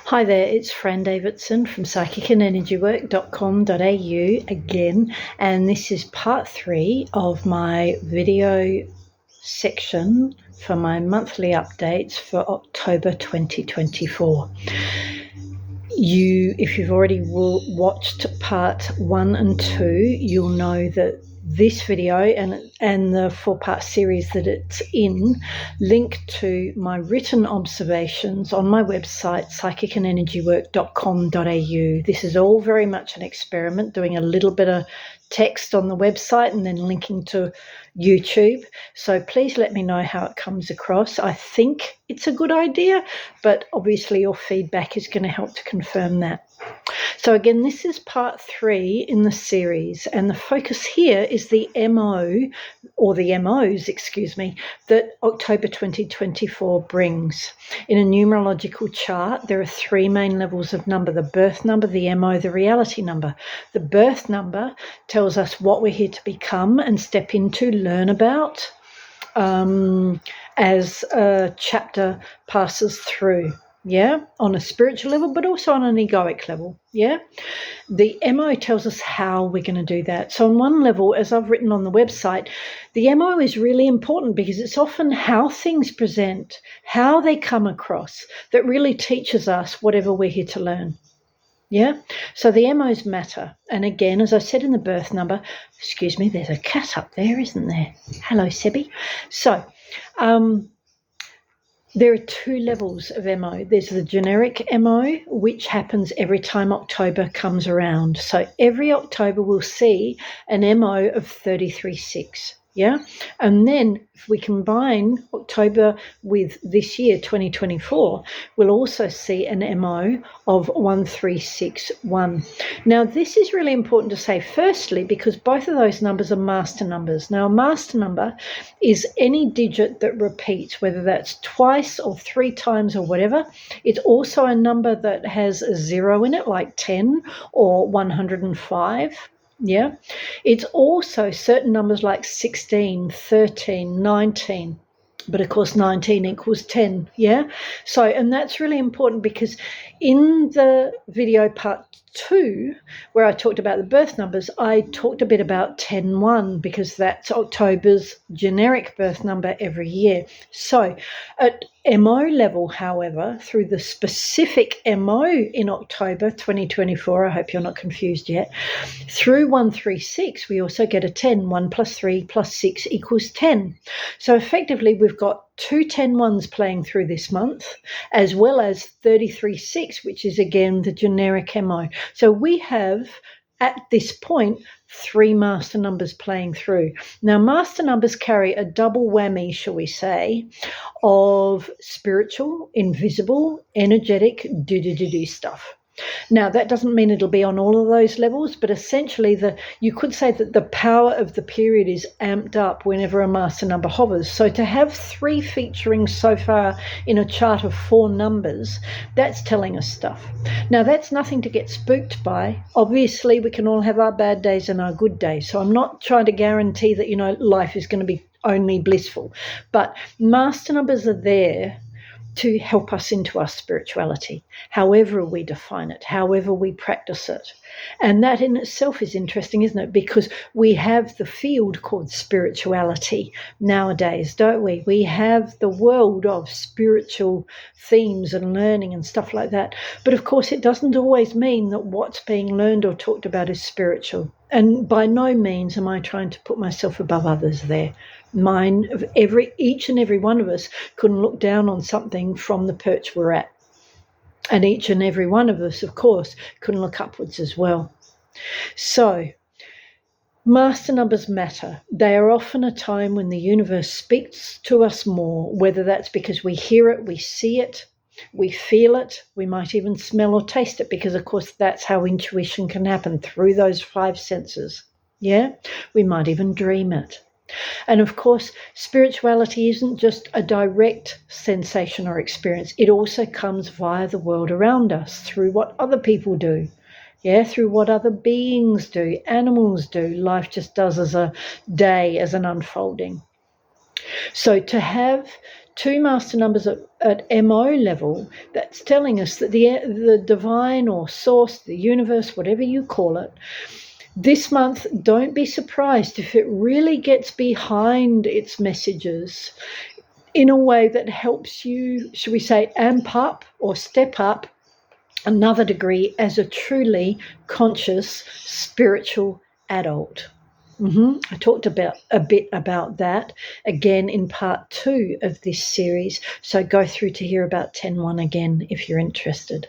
Hi there, it's Fran Davidson from psychicandenergywork.com.au again, and this is part 3 of my video section for my monthly updates for October 2024. If you've already watched part 1 and 2, you'll know that this video and the 4-part series that it's in link to my written observations on my website psychicandenergywork.com.au. This is all very much an experiment, doing a little bit of text on the website and then linking to YouTube. So please let me know how it comes across. I think it's a good idea, but obviously your feedback is going to help to confirm that. So again, this is part 3 in the series, and the focus here is the M.O. or the M.O.s, that October 2024 brings. In a numerological chart, there are 3 main levels of number: the birth number, the M.O., the reality number. The birth number tells us what we're here to become and step into, learn about, as a chapter passes through. On a spiritual level, but also on an egoic level. The MO tells us how we're going to do that. So on one level, as I've written on the website, the MO is really important because it's often how things present, how they come across, that really teaches us whatever we're here to learn. So the MOs matter. And again, as I said in the birth number, there's a cat up there, isn't there? Hello, Sebby. So, there are 2 levels of MO. There's the generic MO, which happens every time October comes around. So every October we'll see an MO of 33.6. And then if we combine October with this year, 2024, we'll also see an MO of 1361. Now, this is really important to say, firstly, because both of those numbers are master numbers. Now, a master number is any digit that repeats, whether that's twice or 3 times or whatever. It's also a number that has a 0 in it, like 10 or 105. It's also certain numbers like 16, 13, 19. But of course, 19 equals 10. So, and that's really important because in the video part 2, where I talked about the birth numbers, I talked a bit about 10-1 because that's October's generic birth number every year. So at MO level, however, through the specific MO in October 2024, I hope you're not confused yet, through 136, we also get a 10. 1 plus 3 plus 6 equals 10. So effectively, we've got 2 10-1s playing through this month, as well as 33.6, which is again the generic MO. So we have, at this point, 3 master numbers playing through. Now, master numbers carry a double whammy, shall we say, of spiritual, invisible, energetic, do stuff. Now, that doesn't mean it'll be on all of those levels, but essentially you could say that the power of the period is amped up whenever a master number hovers. So to have 3 featuring so far in a chart of 4 numbers, that's telling us stuff. Now, that's nothing to get spooked by. Obviously, we can all have our bad days and our good days. So I'm not trying to guarantee that, life is going to be only blissful. But master numbers are there to help us into our spirituality, however we define it, however we practice it. And that in itself is interesting, isn't it? Because we have the field called spirituality nowadays, don't we? We have the world of spiritual themes and learning and stuff like that. But of course, it doesn't always mean that what's being learned or talked about is spiritual. And by no means am I trying to put myself above others there. Each and every one of us can look down on something from the perch we're at. And each and every one of us, of course, can look upwards as well. So, master numbers matter. They are often a time when the universe speaks to us more, whether that's because we hear it, we see it, we feel it, we might even smell or taste it, because, of course, that's how intuition can happen, through those 5 senses. We might even dream it. And of course, spirituality isn't just a direct sensation or experience. It also comes via the world around us, through what other people do, through what other beings do, animals do. Life just does as a day, as an unfolding. So to have 2 master numbers at M.O. level, that's telling us that the divine or source, the universe, whatever you call it, this month, don't be surprised if it really gets behind its messages in a way that helps you, should we say, amp up or step up another degree as a truly conscious spiritual adult. I talked a bit about that again in part 2 of this series, so go through to hear about 10.1 again if you're interested.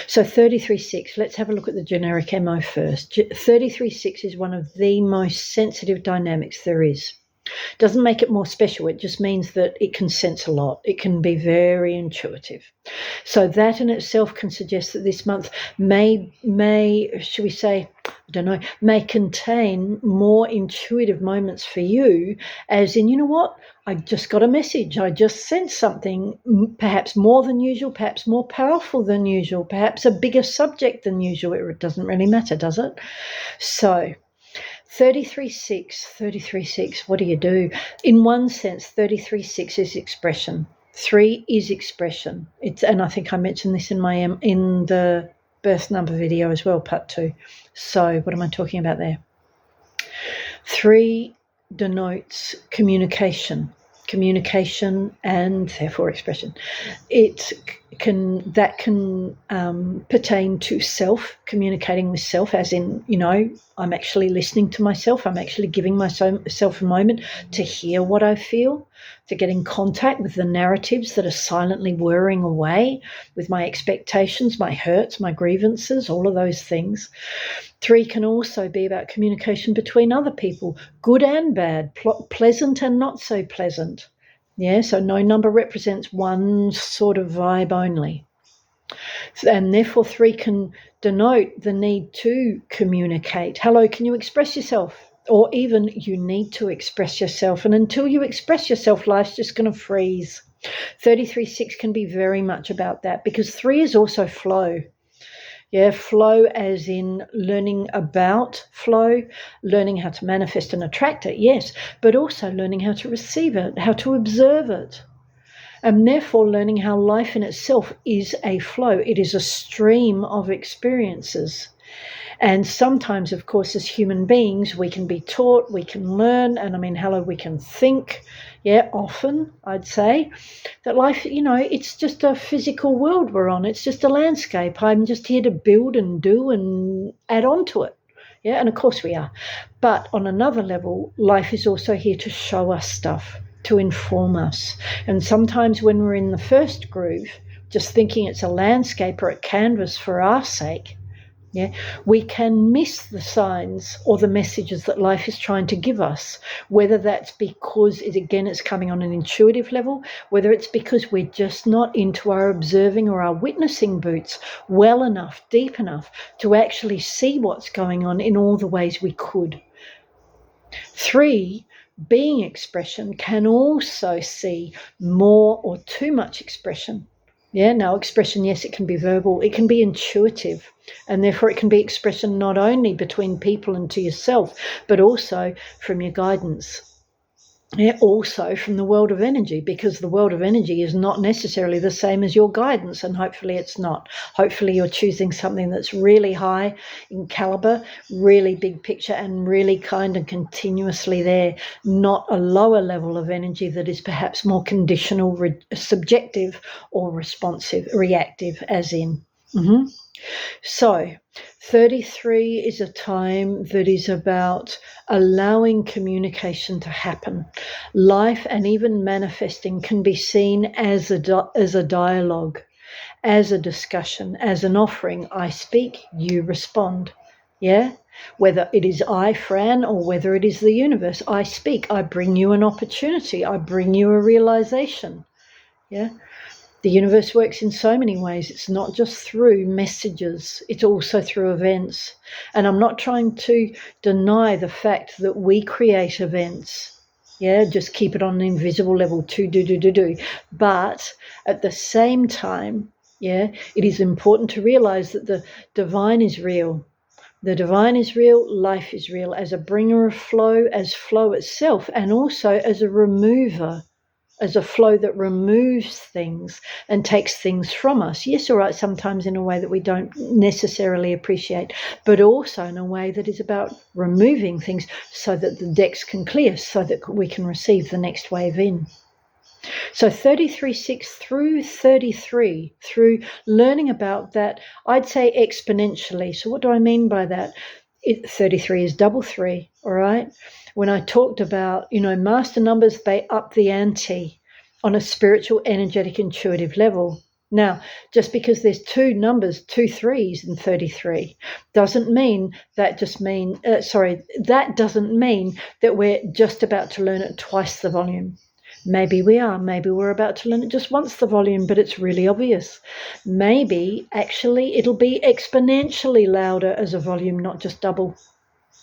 So 33.6, let's have a look at the generic MO first. 33.6 is one of the most sensitive dynamics there is. Doesn't make it more special, it just means that it can sense a lot. It can be very intuitive. So that in itself can suggest that this month may, should we say, I don't know, may contain more intuitive moments for you, as in, you know what, I just got a message, I just sensed something, perhaps more than usual, perhaps more powerful than usual, perhaps a bigger subject than usual. It doesn't really matter, does it? So 33.6, what do you do? In one sense, 33.6 is expression. 3 is expression. And I think I mentioned this in the birth number video as well, part 2. So what am I talking about there? 3 denotes communication and therefore expression. That can pertain to self, communicating with self, as in, you know, I'm actually listening to myself. I'm actually giving myself a moment to hear what I feel, to get in contact with the narratives that are silently whirring away, with my expectations, my hurts, my grievances, all of those things. 3 can also be about communication between other people, good and bad, pleasant and not so pleasant. Yeah, so no number represents one sort of vibe only. And therefore 3 can denote the need to communicate. Hello, can you express yourself? Or even you need to express yourself. And until you express yourself, life's just going to freeze. 33.6 can be very much about that, because 3 is also flow. Yeah, flow as in learning about flow, learning how to manifest and attract it, yes, but also learning how to receive it, how to observe it. And therefore learning how life in itself is a flow. It is a stream of experiences. And sometimes, of course, as human beings, we can be taught, we can learn, and we can think, often, I'd say, that life, it's just a physical world we're on. It's just a landscape. I'm just here to build and do and add on to it. Yeah, and of course we are. But on another level, life is also here to show us stuff, to inform us. And sometimes when we're in the first groove, just thinking it's a landscape or a canvas for our sake, we can miss the signs or the messages that life is trying to give us, whether that's because, it's coming on an intuitive level, whether it's because we're just not into our observing or our witnessing boots well enough, deep enough to actually see what's going on in all the ways we could. 3, being expression, can also see more or too much expression. Expression, yes, it can be verbal, it can be intuitive, and therefore it can be expression not only between people and to yourself, but also from your guidance. Also from the world of energy, because the world of energy is not necessarily the same as your guidance, and hopefully it's not. Hopefully you're choosing something that's really high in caliber, really big picture, and really kind and continuously there, not a lower level of energy that is perhaps more conditional, subjective, or responsive, reactive, as in. So 33 is a time that is about allowing communication to happen. Life and even manifesting can be seen as a dialogue, as a discussion, as an offering. I speak, you respond. Yeah? Whether it is I, Fran, or whether it is the universe, I speak, I bring you an opportunity, I bring you a realization. Yeah? The universe works in so many ways. It's not just through messages, it's also through events. And I'm not trying to deny the fact that we create events. Just keep it on an invisible level, do. But at the same time, it is important to realize that the divine is real. The divine is real, life is real, as a bringer of flow, as flow itself, and also as a remover as a flow that removes things and takes things from us. Yes, all right, sometimes in a way that we don't necessarily appreciate, but also in a way that is about removing things so that the decks can clear, so that we can receive the next wave in. So 33.6 through 33, through learning about that, I'd say exponentially. So what do I mean by that? 33 is double 3, all right? When I talked about, master numbers, they up the ante on a spiritual, energetic, intuitive level. Now, just because there's two numbers, 2 3s in 33, doesn't mean that that doesn't mean that we're just about to learn at twice the volume. Maybe we are. Maybe we're about to learn it just once the volume, but it's really obvious. Maybe actually it'll be exponentially louder as a volume, not just double.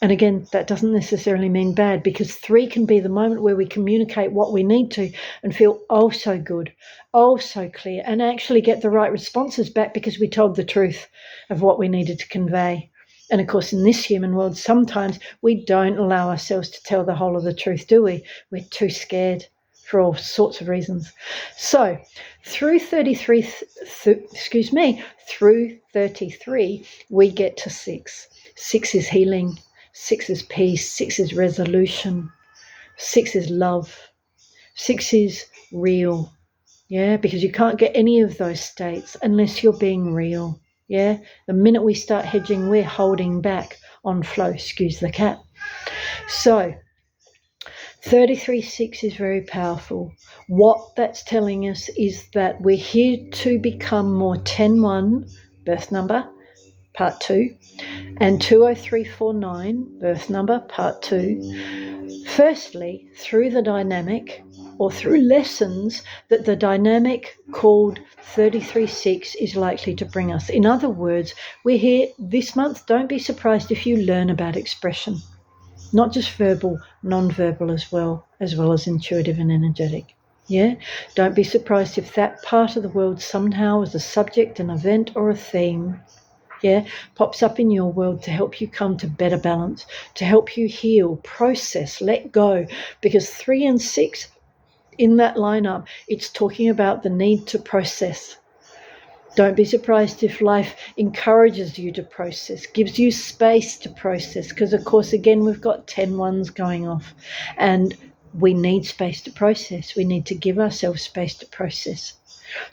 And again, that doesn't necessarily mean bad, because 3 can be the moment where we communicate what we need to and feel oh so good, oh so clear, and actually get the right responses back because we told the truth of what we needed to convey. And of course, in this human world, sometimes we don't allow ourselves to tell the whole of the truth, do we? We're too scared for all sorts of reasons. So through 33, we get to 6. 6 is healing. 6 is peace. 6 is resolution. 6 is love. 6 is real. Yeah, because you can't get any of those states unless you're being real. Yeah, the minute we start hedging, we're holding back on flow. Excuse the cat. So 33.6 is very powerful. What that's telling us is that we're here to become more 10-1, birth number, part 2, and 20349, birth number, part 2. Firstly, through the dynamic, or through lessons that the dynamic called 33.6 is likely to bring us. In other words, we're here this month. Don't be surprised if you learn about expression. Not just verbal, non-verbal as well as intuitive and energetic. Yeah? Don't be surprised if that part of the world somehow as a subject, an event, or a theme, pops up in your world to help you come to better balance, to help you heal, process, let go. Because 3 and 6 in that lineup, it's talking about the need to process. Don't be surprised if life encourages you to process, gives you space to process, because, of course, again, we've got 10-1s going off, and we need space to process. We need to give ourselves space to process.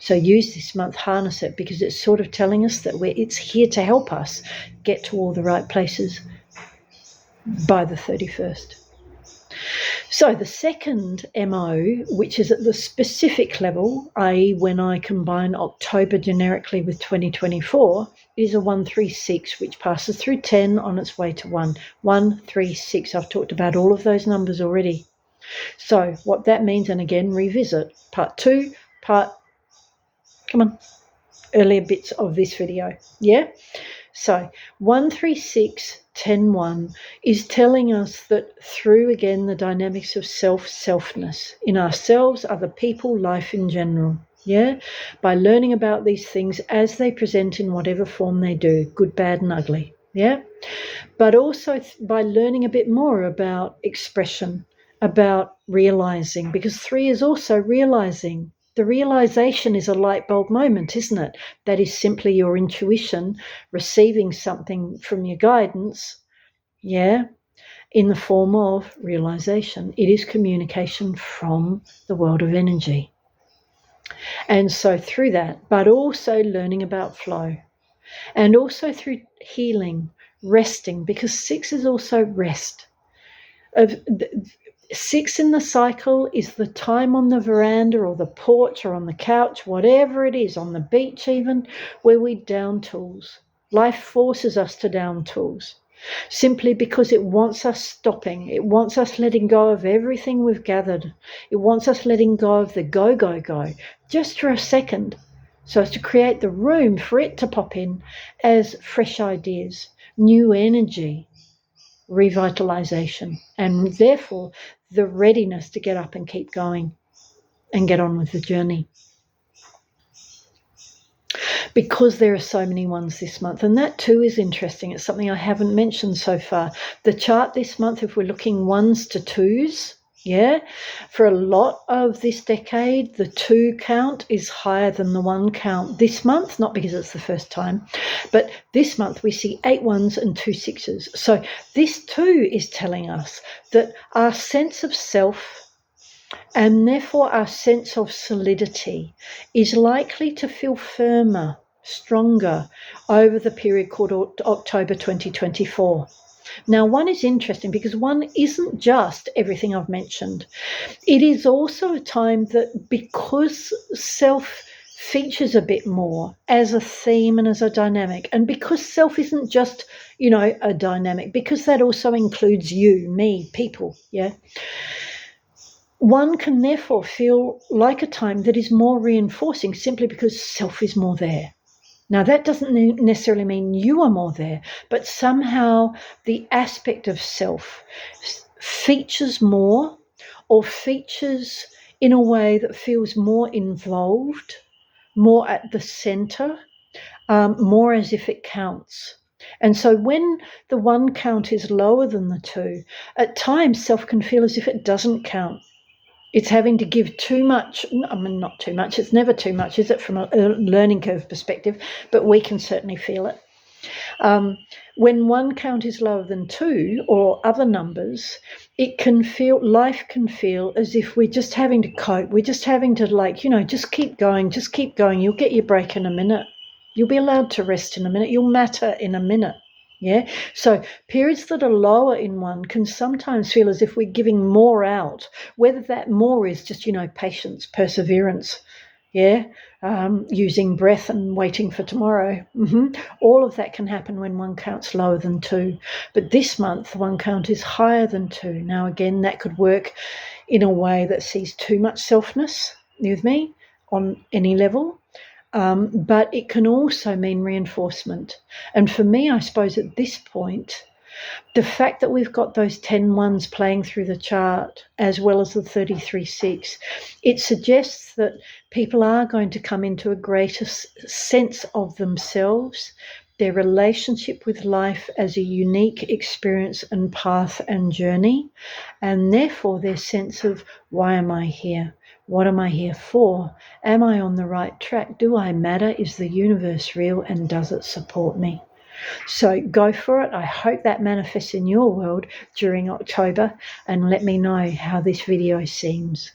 So use this month, harness it, because it's sort of telling us that it's here to help us get to all the right places by the 31st. So the second MO, which is at the specific level, i.e. when I combine October generically with 2024, is a 136, which passes through 10 on its way to 1. 136. I've talked about all of those numbers already. So what that means, and again, revisit part 2, earlier bits of this video. Yeah? So 136, 10-1 is telling us that through, again, the dynamics of selfness in ourselves, other people, life in general, by learning about these things as they present in whatever form they do, good, bad, and ugly, but also by learning a bit more about expression, about realizing, because 3 is also realizing. The realization is a light bulb moment, isn't it? That is simply your intuition receiving something from your guidance, in the form of realization. It is communication from the world of energy. And so through that, but also learning about flow, and also through healing, resting, because 6 is also rest. 6 in the cycle is the time on the veranda or the porch or on the couch, whatever it is, on the beach even, where we down tools. Life forces us to down tools simply because it wants us stopping. It wants us letting go of everything we've gathered. It wants us letting go of the go, just for a second, so as to create the room for it to pop in as fresh ideas, new energy, revitalization, and therefore the readiness to get up and keep going and get on with the journey. Because there are so many ones this month, and that too is interesting. It's something I haven't mentioned so far. The chart this month, if we're looking 1s to 2s, Yeah, for a lot of this decade, the 2 count is higher than the 1 count this month, not because it's the first time, but this month we see 8 ones and 2 sixes. So this too is telling us that our sense of self and therefore our sense of solidity is likely to feel firmer, stronger over the period called October 2024. Now, 1 is interesting because 1 isn't just everything I've mentioned. It is also a time that, because self features a bit more as a theme and as a dynamic, and because self isn't just, a dynamic, because that also includes you, me, people, yeah. 1 can therefore feel like a time that is more reinforcing simply because self is more there. Now, that doesn't necessarily mean you are more there, but somehow the aspect of self features more, or features in a way that feels more involved, more at the center, more as if it counts. And so when the 1 count is lower than the 2, at times self can feel as if it doesn't count. It's having to give too much. I mean, not too much. It's never too much, is it, from a learning curve perspective? But we can certainly feel it. When 1 count is lower than 2 or other numbers, life can feel as if we're just having to cope. We're just having to, just keep going, just keep going. You'll get your break in a minute. You'll be allowed to rest in a minute. You'll matter in a minute. Yeah. So periods that are lower in 1 can sometimes feel as if we're giving more out, whether that more is just, patience, perseverance, yeah, using breath and waiting for tomorrow. All of that can happen when 1 count's lower than 2. But this month, 1 count is higher than 2. Now, again, that could work in a way that sees too much selfness with me on any level. But it can also mean reinforcement. And for me, I suppose at this point, the fact that we've got those 10 ones playing through the chart, as well as the 33-6, it suggests that people are going to come into a greater sense of themselves, their relationship with life as a unique experience and path and journey, and therefore their sense of, why am I here? What am I here for? Am I on the right track? Do I matter? Is the universe real? And does it support me? So go for it. I hope that manifests in your world during October, and let me know how this video seems.